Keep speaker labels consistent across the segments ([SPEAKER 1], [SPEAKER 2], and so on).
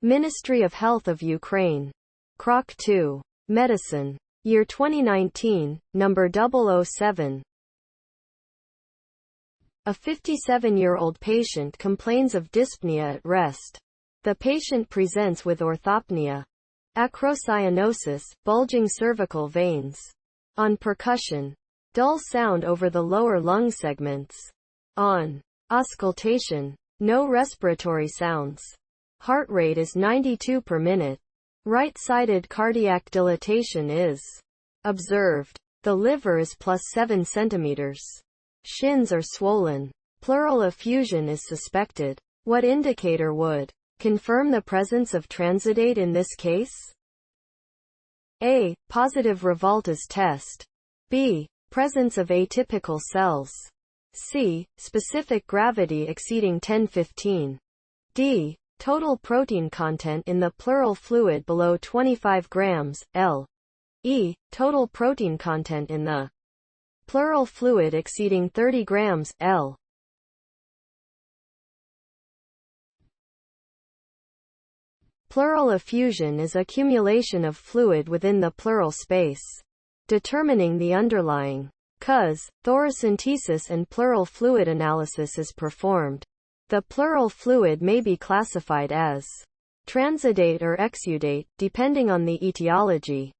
[SPEAKER 1] Ministry of Health of Ukraine. Krok 2. Medicine. Year 2019, number 007. A 57-year-old patient complains of dyspnea at rest. The patient presents with orthopnea, acrocyanosis, bulging cervical veins. On percussion, dull sound over the lower lung segments. On auscultation, no respiratory sounds. Heart rate is 92 per minute. Right-sided cardiac dilatation is observed. The liver is +7 centimeters. Shins are swollen. Pleural effusion is suspected. What indicator would confirm the presence of transudate in this case? A. Positive Rivalta's test. B. Presence of atypical cells. C. Specific gravity exceeding 1015. D. Total protein content in the pleural fluid below 25 grams, L. E. Total protein content in the pleural fluid exceeding 30 grams, L. Pleural effusion is accumulation of fluid within the pleural space. Determining the underlying cause, thoracentesis and pleural fluid analysis is performed. The pleural fluid may be classified as transudate or exudate, depending on the etiology.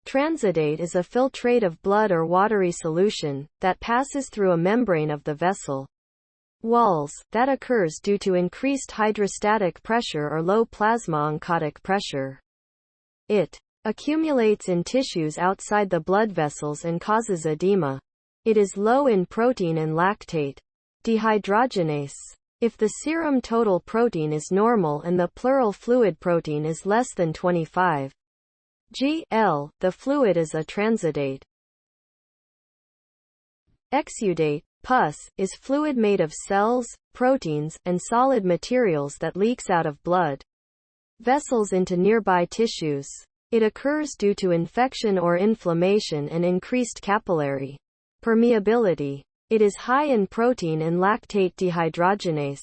[SPEAKER 1] Transudate is a filtrate of blood or watery solution that passes through a membrane of the vessel walls, that occurs due to increased hydrostatic pressure or low plasma oncotic pressure. It accumulates in tissues outside the blood vessels and causes edema. It is low in protein and lactate dehydrogenase. If the serum total protein is normal and the pleural fluid protein is less than 25 g/L, the fluid is a transudate. Exudate, pus, is fluid made of cells, proteins, and solid materials that leaks out of blood vessels into nearby tissues. It occurs due to infection or inflammation and increased capillary permeability. It is high in protein and lactate dehydrogenase.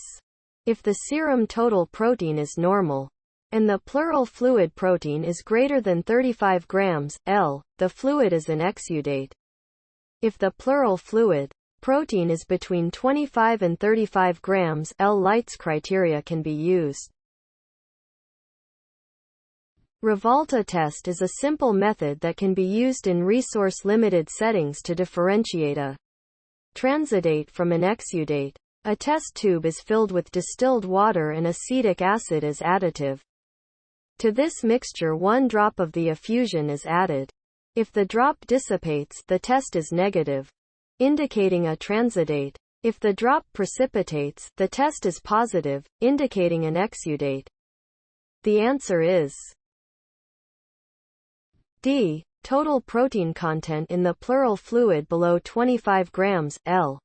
[SPEAKER 1] If the serum total protein is normal, and the pleural fluid protein is greater than 35 grams, L, the fluid is an exudate. If the pleural fluid protein is between 25 and 35 grams, L, Light's criteria can be used. Rivalta test is a simple method that can be used in resource-limited settings to differentiate a transudate from an exudate. A test tube is filled with distilled water and acetic acid as additive. To this mixture 1 drop of the effusion is added. If the drop dissipates, the test is negative, indicating a transudate. If the drop precipitates, the test is positive, indicating an exudate. The answer is D. Total protein content in the pleural fluid below 25 grams, L.